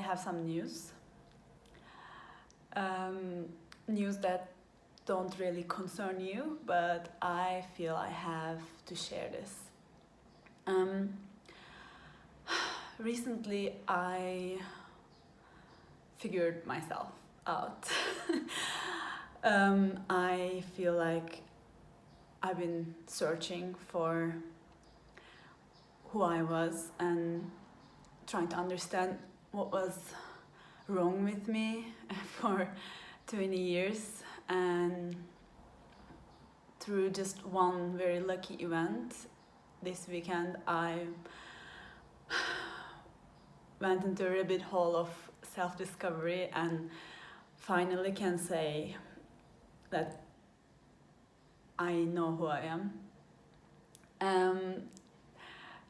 have some news. News that don't really concern you, but I feel I have to share this. Recently, I figured myself out. I feel like I've been searching for who I was and trying to understand what was wrong with me for 20 years, and through just one very lucky event this weekend I went into a rabbit hole of self-discovery and finally can say that I know who I am.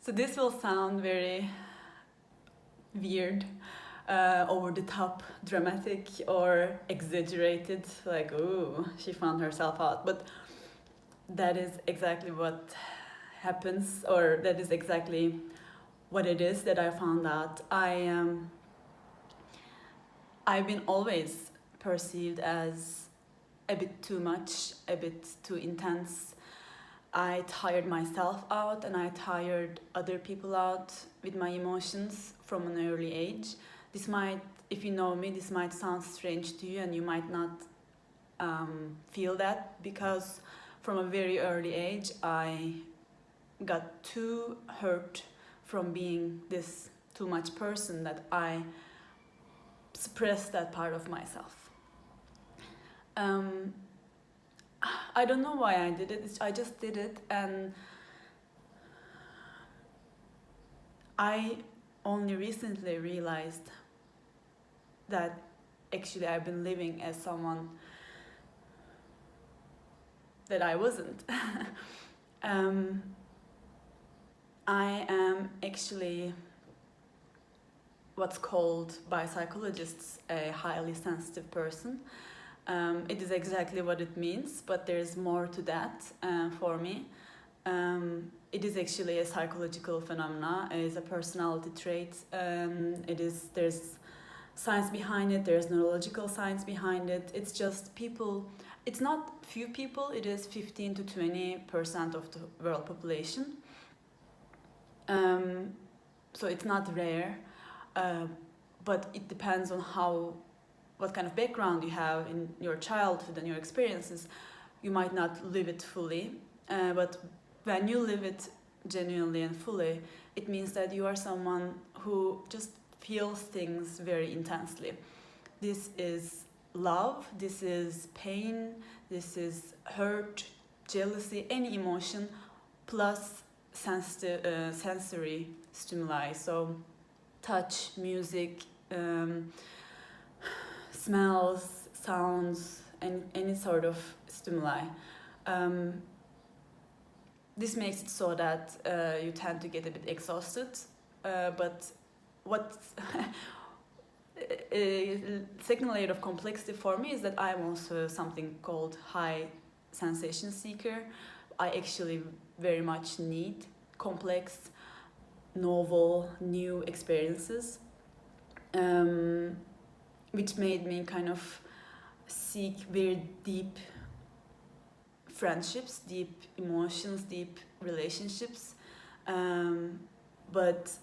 So this will sound very weird, over the top, dramatic or exaggerated, like, ooh, she found herself out. But that is exactly what happens, or that is exactly what it is that I found out. I've been always perceived as a bit too much, a bit too intense. I tired myself out and I tired other people out with my emotions from an early age. This might, if you know me, this might sound strange to you and you might not feel that, because from a very early age I got too hurt from being this too much person that I suppressed that part of myself. I don't know why I did it. I just did it, and I only recently realized that actually I've been living as someone that I wasn't. I am actually what's called by psychologists a highly sensitive person. It is exactly what it means, but there's more to that for me. It is actually a psychological phenomena. It is a personality trait. There's science behind it. There's neurological science behind it. It's just people. It's not few people. It is 15 to 20% of the world population. So it's not rare, but it depends on what kind of background you have in your childhood and your experiences. You might not live it fully, but when you live it genuinely and fully, it means that you are someone who just feels things very intensely. This is love, this is pain, this is hurt, jealousy, any emotion, plus sensory stimuli, so touch, music, smells, sounds, and any sort of stimuli. This makes it so that you tend to get a bit exhausted, but what second layer of complexity for me is that I'm also something called high sensation seeker. I actually very much need complex, novel, new experiences, which made me kind of seek very deep friendships, deep emotions, deep relationships. But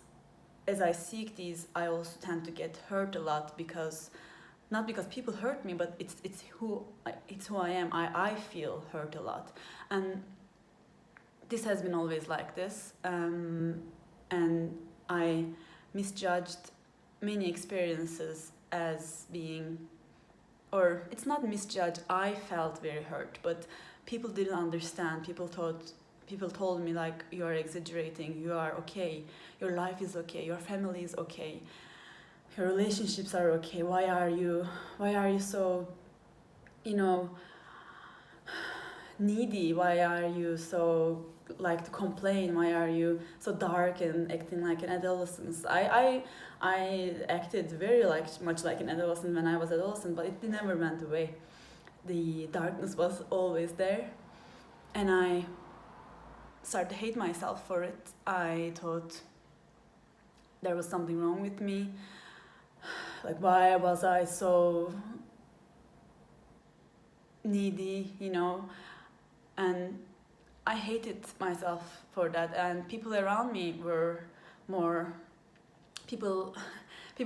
as I seek these, I also tend to get hurt a lot, because not because people hurt me, but it's who I am. I feel hurt a lot, and this has been always like this. And I misjudged many experiences as being, or it's not misjudged. I felt very hurt, but people didn't understand. People told me, like, you are exaggerating, you are okay, your life is okay, your family is okay, your relationships are okay, why are you so, needy, why are you so like to complain, why are you so dark and acting like an adolescent? I acted very much like an adolescent when I was adolescent, but it never went away. The darkness was always there, and I started to hate myself for it. I thought there was something wrong with me. like, why was I so needy, you know? And I hated myself for that, and people around me were more people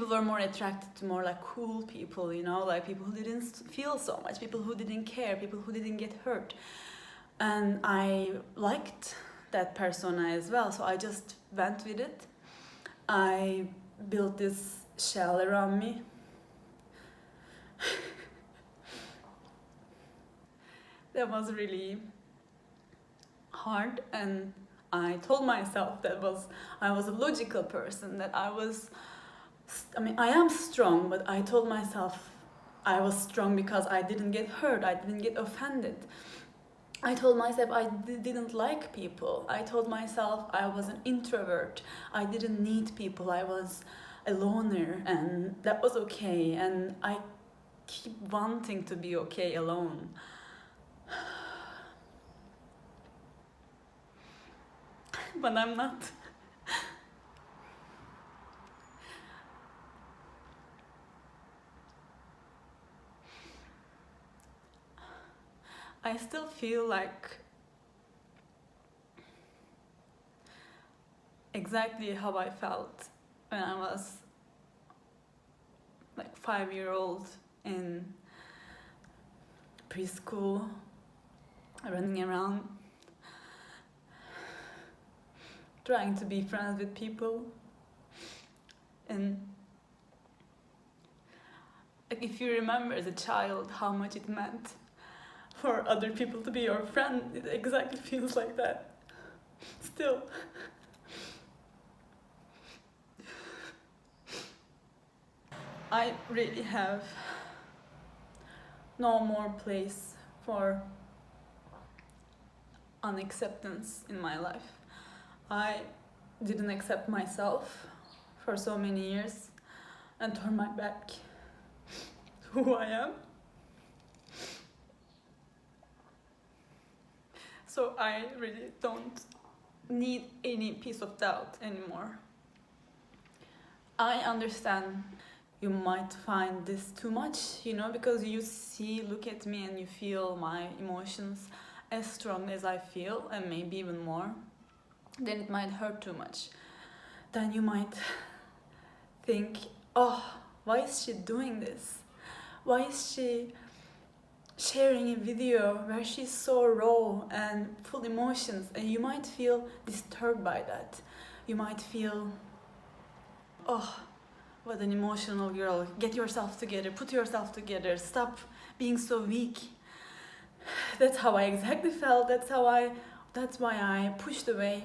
were more attracted to more like cool people, you know, like people who didn't feel so much, people who didn't care, people who didn't get hurt. And I liked that persona as well, so I just went with it. I built this shell around me. That was really hard, and I told myself I was a logical person, that I am strong, but I told myself I was strong because I didn't get hurt, I didn't get offended. I told myself I didn't like people. I told myself I was an introvert. I didn't need people. I was a loner, and that was okay. And I keep wanting to be okay alone. But I'm not. I still feel like exactly how I felt when I was like 5-year-old in preschool, running around, trying to be friends with people. And like, if you remember as a child how much it meant for other people to be your friend, it exactly feels like that still. I really have no more place for unacceptance in my life. I didn't accept myself for so many years and turned my back to who I am. So I really don't need any piece of doubt anymore. I understand you might find this too much, you know, because you look at me and you feel my emotions as strong as I feel, and maybe even more. Then it might hurt too much. Then you might think, oh, why is she doing this? Why is she sharing a video where she's so raw and full emotions? And you might feel disturbed by that. You might feel, oh, what an emotional girl. Get yourself together, put yourself together, stop being so weak. That's how I exactly felt. That's why I pushed away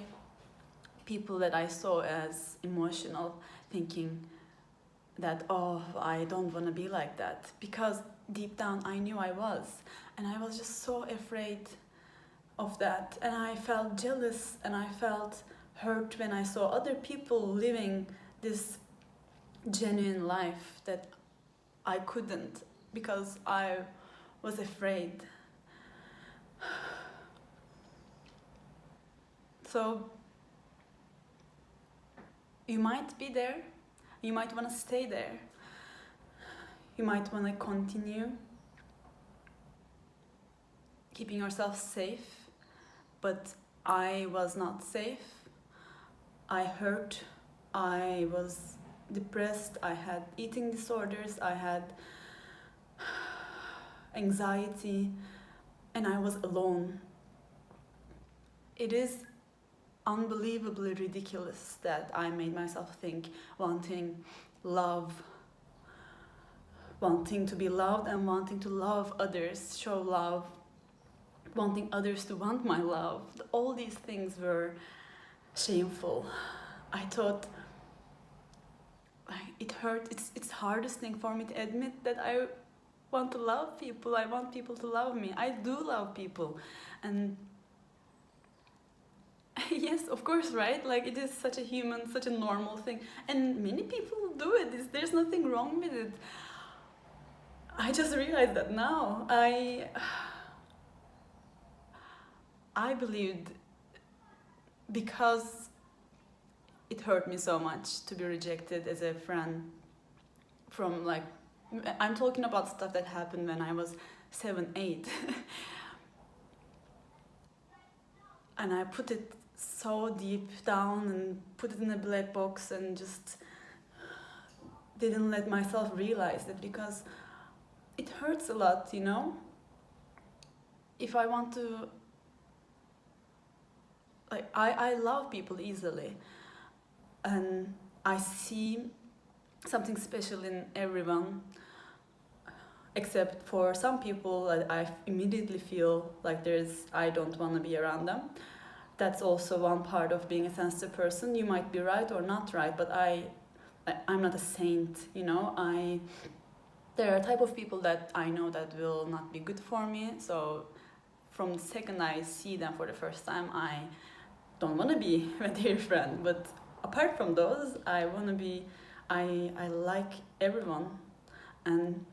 people that I saw as emotional, thinking that, oh, I don't want to be like that. Because deep down I knew I was. And I was just so afraid of that. And I felt jealous and I felt hurt when I saw other people living this genuine life that I couldn't, because I was afraid. So you might be there, you might want to stay there, you might want to continue keeping yourself safe, but I was not safe. I hurt, I was depressed, I had eating disorders, I had anxiety, and I was alone. It is unbelievably ridiculous that I made myself think wanting love, wanting to be loved and wanting to love others, show love, wanting others to want my love. All these things were shameful. I thought it hurt. It's hardest thing for me to admit that I want to love people. I want people to love me. I do love people. And yes, of course, right? Like, it is such a human, such a normal thing. And many people do it. There's nothing wrong with it. I just realized that now. I believed, because it hurt me so much to be rejected as a friend from like, I'm talking about stuff that happened when I was 7, 8. And I put it so deep down and put it in a black box and just didn't let myself realize it, because it hurts a lot, you know? If I want to, like, I love people easily, and I see something special in everyone, except for some people that I immediately feel like I don't want to be around them. That's also one part of being a sensitive person. You might be right or not right, but I'm not a saint, you know? There are a type of people that I know that will not be good for me, so from the second I see them for the first time, I don't want to be their friend. But apart from those, I want to be, I like everyone, and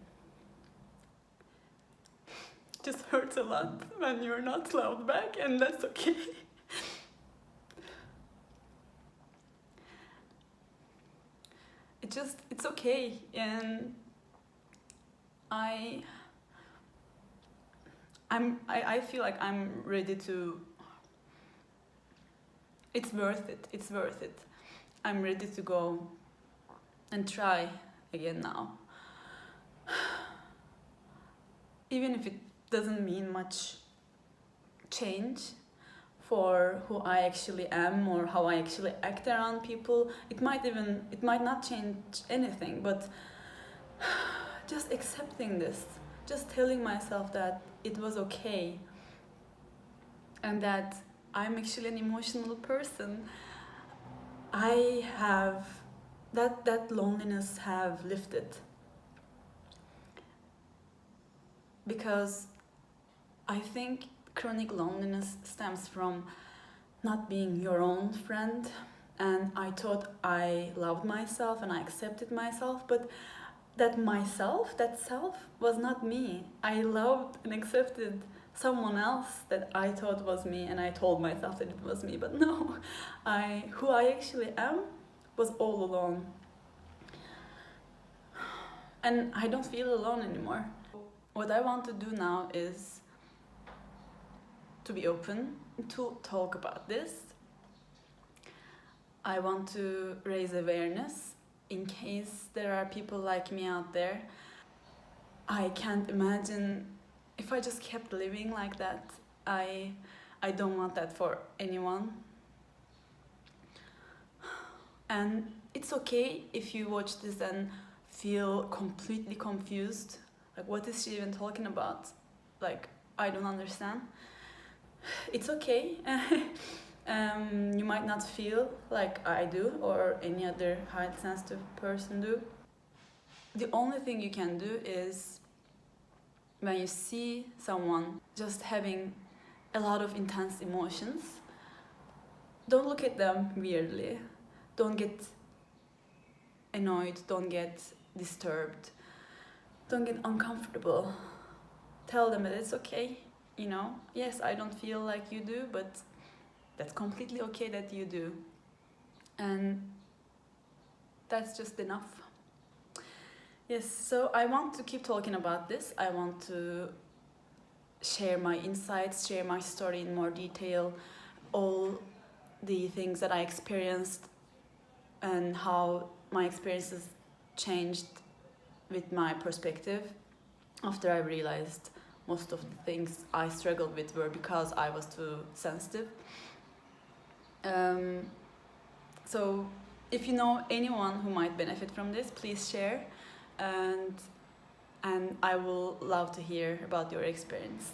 it just hurts a lot when you're not loved back, and that's okay. It's okay, and I feel like I'm ready to. It's worth it. It's worth it. I'm ready to go and try again now. Even if it doesn't mean much change for who I actually am or how I actually act around people. It might not change anything, but just accepting this, just telling myself that it was okay, and that I'm actually an emotional person. I have that loneliness have lifted, because I think chronic loneliness stems from not being your own friend, and I thought I loved myself and I accepted myself, but that self was not me. I loved and accepted someone else that I thought was me, and I told myself that it was me, but no, who I actually am was all alone. And I don't feel alone anymore. What I want to do now is to be open, to talk about this. I want to raise awareness in case there are people like me out there. I can't imagine if I just kept living like that. I don't want that for anyone. And it's okay if you watch this and feel completely confused. Like, what is she even talking about? Like, I don't understand. It's okay. You might not feel like I do or any other highly sensitive person do. The only thing you can do is, when you see someone just having a lot of intense emotions, don't look at them weirdly. Don't get annoyed, don't get disturbed, don't get uncomfortable. Tell them that it's okay, you know? Yes, I don't feel like you do, but that's completely okay that you do. And that's just enough. Yes, so I want to keep talking about this. I want to share my insights, share my story in more detail, all the things that I experienced and how my experiences changed with my perspective after I realized most of the things I struggled with were because I was too sensitive. So if you know anyone who might benefit from this, please share, and I will love to hear about your experience.